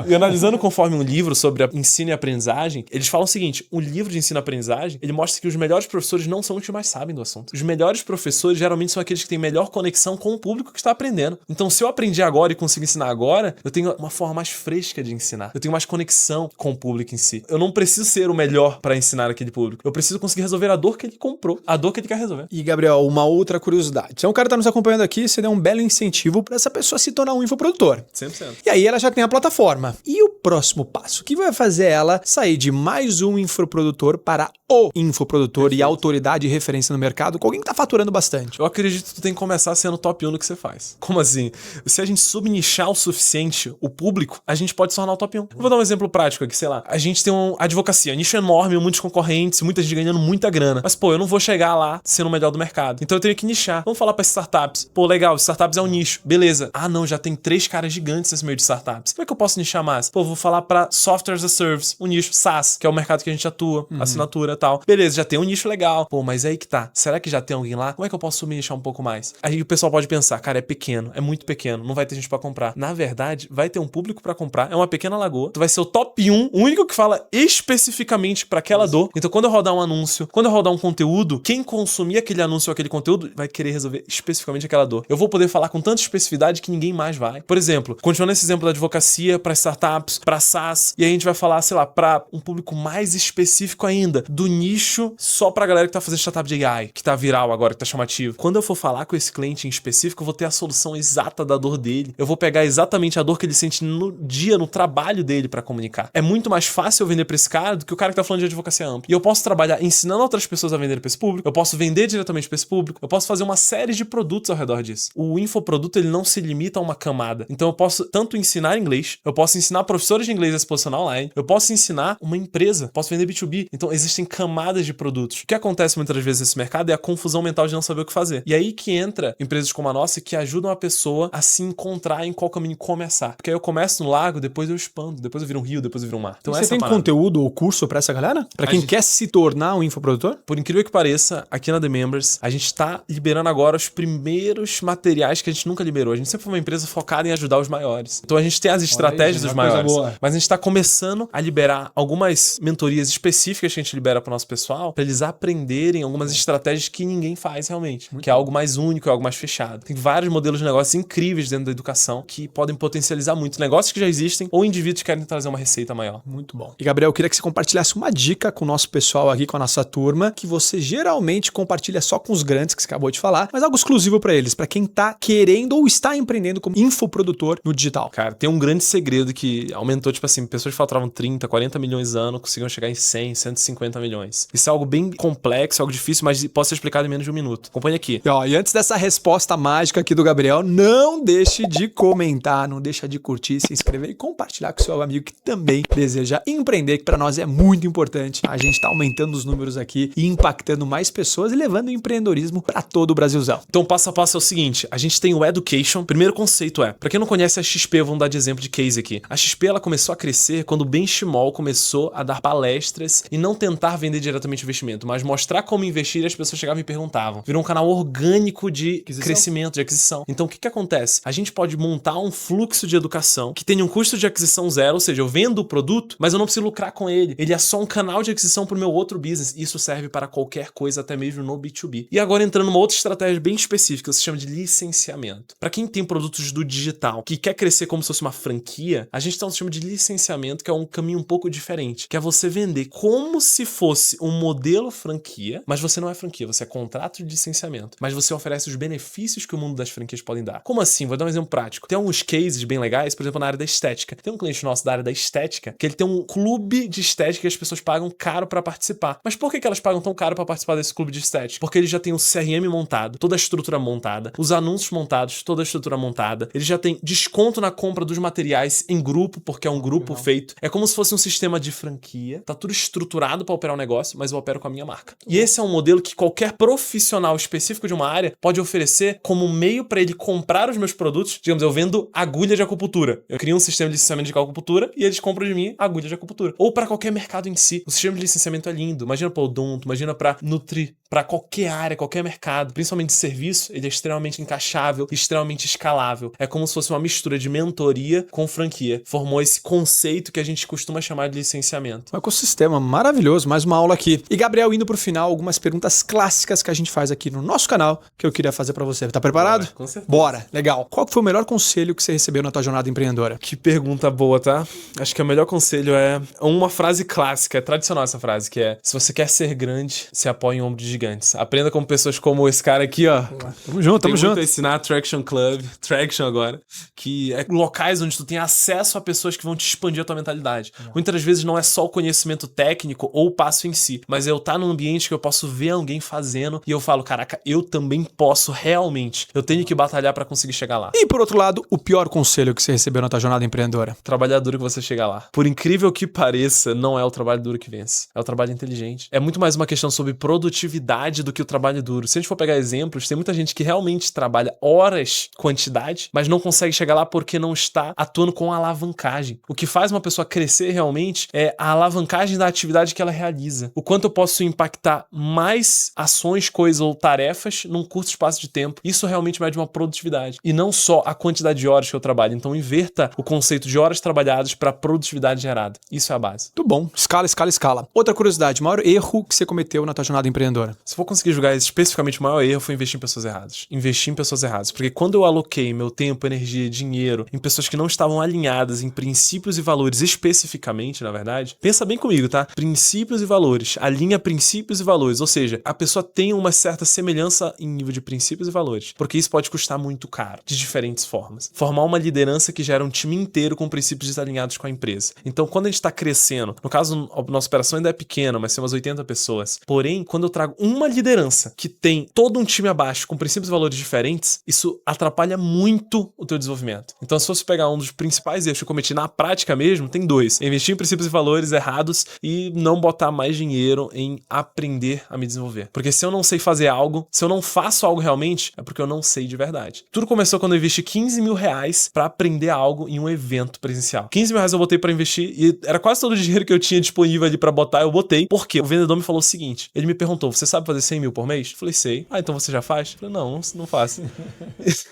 E analisando conforme um livro sobre ensino e aprendizagem, eles falam o seguinte, o livro de ensino e aprendizagem, ele mostra que os melhores professores não são os que mais sabem do assunto. Os melhores professores geralmente são aqueles que têm melhor conexão com o público que está aprendendo. Então se eu aprendi agora e consigo ensinar agora, eu tenho uma forma mais fresca de ensinar. Eu tenho mais conexão com o público em si. Eu não preciso ser o melhor para ensinar aquele público. Eu preciso conseguir resolver a dor que ele comprou, a dor que ele quer resolver. E, Gabriel, uma outra curiosidade. Se um cara tá nos acompanhando aqui, você deu um belo incentivo para essa pessoa se tornar um infoprodutor. 100%. E aí ela já tem a plataforma. E o próximo passo? O que vai fazer ela sair de mais um infoprodutor para o infoprodutor Perfeito. E autoridade e referência no mercado com alguém que tá faturando bastante? Eu acredito que tu tem que começar sendo top 1 no que você faz. Como assim? Se a gente subnichar o suficiente o público, a gente pode se tornar o top 1. Eu vou dar um exemplo prático aqui, sei lá. A gente tem uma advocacia, um nicho enorme, muitos concorrentes, muita gente ganhando muita grana. Mas, pô, eu não vou chegar lá sendo o melhor do mercado. Então eu tenho que nichar. Vamos falar para startups. Pô, legal, startups é um nicho. Beleza. Ah, não, já tem 3 caras gigantes nesse meio de startups. Como é que eu posso nichar mais? Pô, vou falar para software as a service, um nicho SaaS, que é o mercado que a gente atua, assinatura e tal. Beleza, já tem um nicho legal. Pô, mas aí que tá. Será que já tem alguém lá? Como é que eu posso subnichar um pouco mais? Aí o pessoal pode pensar, cara, é pequeno, é muito pequeno, não vai ter gente para comprar. Na verdade, vai ter um público para comprar, é uma pequena lagoa. Tu vai ser o top 1, o único que fala especificamente para aquela dor. Então, quando eu rodar um anúncio, quando eu rodar um conteúdo, quem consumir aquele anúncio ou aquele conteúdo vai querer resolver especificamente aquela dor. Eu vou poder falar com tanta especificidade que ninguém mais vai. Por exemplo, continuando esse exemplo da advocacia para startups, para SaaS, e aí a gente vai falar, sei lá, para um público mais específico ainda, do nicho só pra galera que tá fazendo startup de AI, que tá viral agora, que tá chamativo. Quando eu for falar com esse cliente em específico, eu vou ter a solução exata da dor dele. Eu vou pegar exatamente a dor que ele sente no dia, no trabalho dele pra comunicar. É muito mais fácil eu vender pra esse cara do que o cara que tá falando de advocacia ampla. E eu posso trabalhar ensinando outras pessoas a vender pra esse público, eu posso vender diretamente pra esse público, eu posso fazer uma série de produtos ao redor disso. O infoproduto, ele não se limita a uma camada. Então eu posso tanto ensinar inglês, eu posso ensinar professores de inglês a se posicionar online, eu posso ensinar uma empresa, posso vender B2B. Então existem camadas de produtos. O que acontece muitas vezes nesse mercado é a confusão mental de não saber o que fazer. E aí que entra empresas como a nossa que ajudam a pessoa a se encontrar em qual caminho começar. Porque aí eu começo no lago, depois eu expando, depois eu viro um rio, depois eu viro um mar. Então você tem conteúdo ou curso pra essa galera? Pra quem quer se tornar um infoprodutor? Por incrível que pareça, aqui na The Members, a gente tá liberando agora os primeiros materiais que a gente nunca liberou. A gente sempre foi uma empresa focada em ajudar os maiores. Então a gente tem as estratégias dos maiores. Mas a gente tá começando a liberar algumas mentorias específicas que a gente libera pro nosso pessoal, pra eles aprenderem algumas estratégias que ninguém faz realmente. Que é algo mais único, é algo mais fechado. Tem vários modelos de negócios incríveis dentro da educação que podem potencializar muito negócios que já existem ou indivíduos que querem trazer uma receita maior. Muito bom. E Gabriel, eu queria que você compartilhasse uma dica com o nosso pessoal aqui, com a nossa turma, que você geralmente compartilha só com os grandes que você acabou de falar, mas algo exclusivo pra eles, pra quem tá querendo ou está empreendendo como infoprodutor no digital. Cara, tem um grande segredo que aumentou, tipo assim, pessoas que faturavam 30, 40 milhões ano conseguiam chegar em 100, 150 milhões. Isso é algo bem complexo, algo difícil, mas pode ser explicado em menos de um minuto. Acompanha aqui. E antes dessa resposta mágica aqui do Gabriel, não deixe de comentar, não deixa de curtir, se inscrever e compartilhar com o seu amigo que também deseja empreender, que pra nós é muito importante. A gente tá aumentando os números aqui e impactando mais pessoas e levando o empreendedorismo pra todo o Brasilzão. Então, passo a passo é o seguinte, a gente tem o Education. Primeiro conceito pra quem não conhece a XP, vamos dar de exemplo de case aqui. A XP, ela começou a crescer quando o Benchimol começou a dar palestras e não tentar vender diretamente o investimento, mas mostrar como investir e as pessoas chegavam e perguntavam. Virou um canal orgânico de crescimento, de aquisição. Então, o que acontece? A gente pode montar um fluxo de educação que tenha um custo de aquisição zero, ou seja, eu vendo o produto, mas eu não preciso lucrar com ele. Ele é só um canal de aquisição pro meu outro business. Isso serve para qualquer coisa, até mesmo no B2B. E agora entrando numa outra estratégia bem específica, que se chama de licenciamento. Para quem tem produtos do digital, que quer crescer como se fosse uma franquia, a gente tem um sistema de licenciamento que é um caminho um pouco diferente, que é você vender como se fosse um modelo franquia, mas você não é franquia, você é contrato de licenciamento, mas você oferece os benefícios que o mundo das franquias podem dar. Como assim? Vou dar um exemplo prático. Tem alguns cases bem legais, por exemplo, na área da estética. Tem um cliente nosso da área da estética, que ele tem um clube de estética que as pessoas pagam caro para participar. Mas por que elas pagam tão caro para participar desse clube de estética? Porque ele já tem o CRM montado, toda a estrutura montada, os anúncios montados, toda a estrutura montada. Ele já tem desconto na compra dos materiais em grupo, porque é um grupo feito. É como se fosse um sistema de franquia. Tá tudo estruturado para operar um negócio, mas eu opero com a minha marca. E esse é um modelo que qualquer profissional específico de uma área pode oferecer como meio para ele comprar os meus produtos. Digamos, eu vendo agulha de acupuntura. Eu crio um sistema de licenciamento de acupuntura e eles compram de mim agulha de acupuntura. Ou para qualquer mercado em si. O sistema de licenciamento é lindo. Imagina para odonto, imagina para nutri, para qualquer área, qualquer mercado, principalmente de serviço, ele é extremamente encaixável, extremamente escalável. É como se fosse uma mistura de mentoria com franquia. Formou esse conceito que a gente costuma chamar de licenciamento. Um ecossistema maravilhoso, mais uma aula aqui. E Gabriel, indo pro final, algumas perguntas clássicas que a gente faz aqui no nosso canal, que eu queria fazer pra você. Tá preparado? Bora, com certeza. Bora, legal. Qual foi o melhor conselho que você recebeu na tua jornada empreendedora? Que pergunta boa, tá? Acho que o melhor conselho é uma frase clássica, é tradicional essa frase, que é: se você quer ser grande, se apoie em ombros gigantes. Aprenda com pessoas como esse cara aqui, ó. Tamo junto, tamo junto. Tem muito a ensinar Traction Club, Traction agora, que é locais onde tu tem acesso a pessoas que vão te expandir a tua mentalidade. Muitas das vezes não é só o conhecimento técnico ou o passo em si, mas eu estar num ambiente que eu posso ver alguém fazendo e eu falo, caraca, eu também posso realmente. Eu tenho que batalhar pra conseguir chegar lá. E por outro lado, o pior conselho que você recebeu na tua jornada empreendedora? Trabalhar duro que você chega lá. Por incrível que pareça, não é o trabalho duro que vence. É o trabalho inteligente. É muito mais uma questão sobre produtividade do que o trabalho duro. Se a gente for pegar exemplos, tem muita gente que realmente trabalha horas, quantidade, mas não consegue chegar lá porque não está atuando com alavancagem. O que faz uma pessoa crescer realmente é a alavancagem da atividade que ela realiza. O quanto eu posso impactar mais ações, coisas ou tarefas num curto espaço de tempo. Isso realmente mede uma produtividade. E não só a quantidade de horas que eu trabalho. Então inverta o conceito de horas trabalhadas para produtividade gerada. Isso é a base. Muito bom. Escala, escala, escala. Outra curiosidade, o maior erro que você cometeu na tua jornada empreendedora? Se for conseguir julgar especificamente o maior erro, foi investir em pessoas erradas. Investir em pessoas erradas. Porque quando eu aloquei meu tempo, energia, dinheiro em pessoas que não estavam alinhadas em princípios e valores especificamente, na verdade, pensa bem comigo, tá? Princípios e valores. Alinha princípios e valores. Ou seja, a pessoa tem uma certa semelhança em nível de princípios e valores. Porque isso pode custar muito caro, de diferentes formas. Formar uma liderança que gera um time inteiro com princípios desalinhados com a empresa. Então, quando a gente está crescendo, no caso, a nossa operação ainda é pequena, mas tem umas 80 pessoas. Porém, quando eu trago uma liderança que tem todo um time abaixo com princípios e valores diferentes, isso atrapalha muito o teu desenvolvimento. Então, se fosse pegar um dos principais erros que eu cometi na prática mesmo, tem dois. Investir em princípios e valores errados e não botar mais dinheiro em aprender a me desenvolver. Porque se eu não sei fazer algo, se eu não faço algo realmente, é porque eu não sei de verdade. Tudo começou quando eu investi 15 mil reais pra aprender algo em um evento presencial. 15 mil reais eu botei pra investir e era quase todo o dinheiro que eu tinha disponível ali pra botar, eu botei. Por quê? O vendedor me falou o seguinte, ele me perguntou, você sabe fazer 100 mil por mês? Eu falei, sei. Ah, então você já faz? Eu falei, não faço.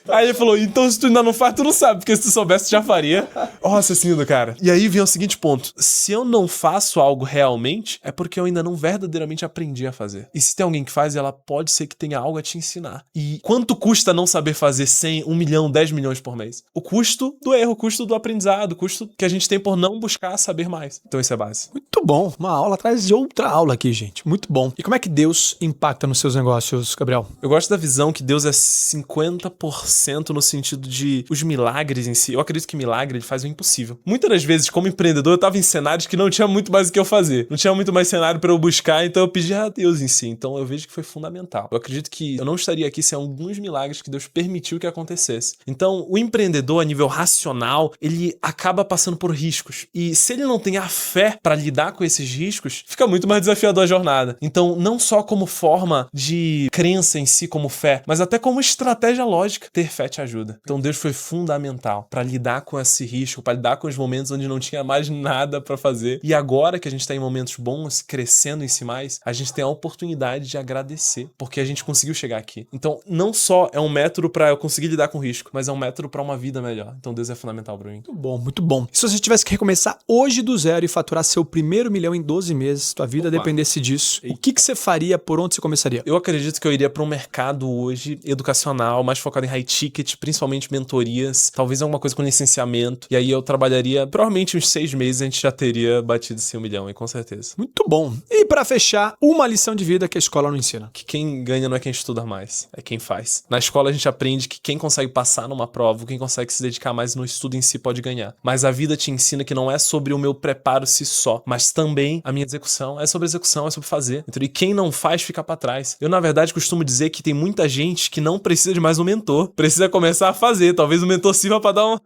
Aí ele falou, então se tu ainda não faz, tu não sabe, porque se tu soubesse, tu já faria. Ó, assassino, cara. E aí vem o seguinte ponto, se eu não faço algo realmente, é porque eu ainda não verdadeiramente aprendi a fazer. E se tem alguém que faz, ela pode ser que tenha algo a te ensinar. E quanto custa não saber fazer 100, 1 milhão, 10 milhões por mês? O custo do erro, o custo do aprendizado, o custo que a gente tem por não buscar saber mais. Então isso é base. Muito bom. Uma aula atrás de outra aula aqui, gente. Muito bom. E como é que Deus impacta nos seus negócios, Gabriel? Eu gosto da visão que Deus é 50% no sentido de os milagres em si. Eu acredito que milagre ele faz o impossível. Muitas das vezes, como empreendedor, eu tava em cenários que não tinha muito mais o que eu fazer. Não tinha muito mais cenário pra eu buscar, então eu pedi a Deus em si. Então eu vejo que foi fundamental. Eu acredito que eu não estaria aqui sem alguns milagres que Deus permitiu que acontecesse. Então, o empreendedor, a nível racional, ele acaba passando por riscos. E se ele não tem a fé pra lidar com esses riscos, fica muito mais desafiador a jornada. Então, não só como forma de crença em si, como fé, mas até como estratégia lógica, ter fé te ajuda. Então, Deus foi fundamental pra lidar com esse risco, pra lidar com os momentos onde não tinha mais nada pra fazer. E agora que a gente tá em momentos bons, crescendo em si mais, a gente tem a oportunidade de agradecer, porque a gente conseguiu chegar aqui. Então, não só é um método pra eu conseguir lidar com risco, mas é um método pra uma vida melhor. Então, Deus é fundamental pra mim. Muito bom, muito bom. Se você tivesse que recomeçar hoje do zero e faturar seu primeiro milhão em 12 meses, tua vida dependesse disso, o que você faria, por onde você começaria? Eu acredito que eu iria para um mercado hoje educacional, mais focado em high ticket, principalmente mentorias, talvez alguma coisa com licenciamento, e aí eu trabalharia, provavelmente uns 6 meses a gente já teria batido esse 1 milhão, e com certeza. Muito bom. E pra fechar, uma lição de vida que a escola não ensina. Que quem ganha não é quem estuda mais, é quem faz. Na escola a gente aprende que quem consegue passar numa prova, quem consegue se dedicar mais no estudo em si pode ganhar. Mas a vida te ensina que não é sobre o meu preparo si só, mas também a minha execução. É sobre execução, é sobre fazer. E quem não faz fica pra trás. Eu, na verdade, costumo dizer que tem muita gente que não precisa de mais um mentor. Precisa começar a fazer. Talvez o mentor sirva pra dar um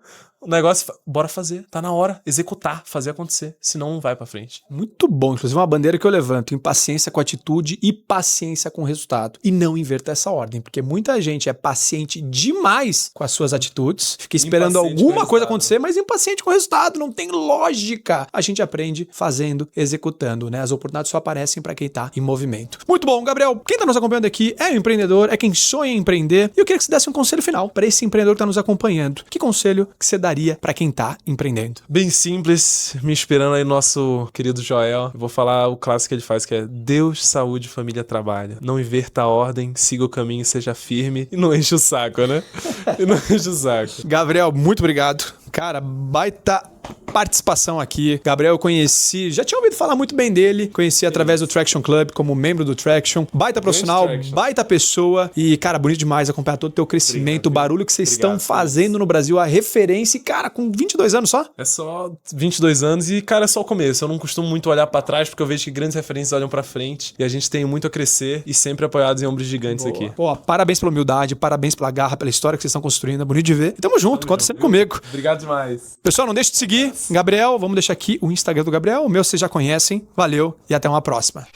negócio, bora fazer, tá na hora, executar, fazer acontecer, senão não vai pra frente. Muito bom, inclusive uma bandeira que eu levanto, impaciência com atitude e paciência com resultado. E não inverta essa ordem, porque muita gente é paciente demais com as suas atitudes, fica esperando alguma coisa acontecer, mas impaciente com o resultado, não tem lógica. A gente aprende fazendo, executando, né? As oportunidades só aparecem pra quem tá em movimento. Muito bom, Gabriel, quem tá nos acompanhando aqui é um empreendedor, é quem sonha em empreender, e eu queria que você desse um conselho final pra esse empreendedor que tá nos acompanhando. Que conselho que você daria para quem tá empreendendo? Bem simples, me inspirando aí no nosso querido Joel. Eu vou falar o clássico que ele faz, que é Deus, saúde, família, trabalho. Não inverta a ordem, siga o caminho, seja firme e não enche o saco, né? E não enche o saco. Gabriel, muito obrigado. Cara, baita participação aqui. Gabriel eu conheci, já tinha ouvido falar muito bem dele, conheci através do Traction Club como membro do Traction, baita profissional, baita pessoa e, cara, bonito demais acompanhar todo o teu crescimento, o barulho que vocês estão fazendo no Brasil, a referência e, cara, com 22 anos só? É só 22 anos e, cara, é só o começo. Eu não costumo muito olhar pra trás porque eu vejo que grandes referências olham pra frente e a gente tem muito a crescer e sempre apoiados em ombros gigantes aqui. Pô, parabéns pela humildade, parabéns pela garra, pela história que vocês estão construindo, é bonito de ver. E tamo junto, conta sempre comigo. Obrigado demais. Pessoal, não deixe de seguir Gabriel, vamos deixar aqui o Instagram do Gabriel, o meu vocês já conhecem. Valeu e até uma próxima.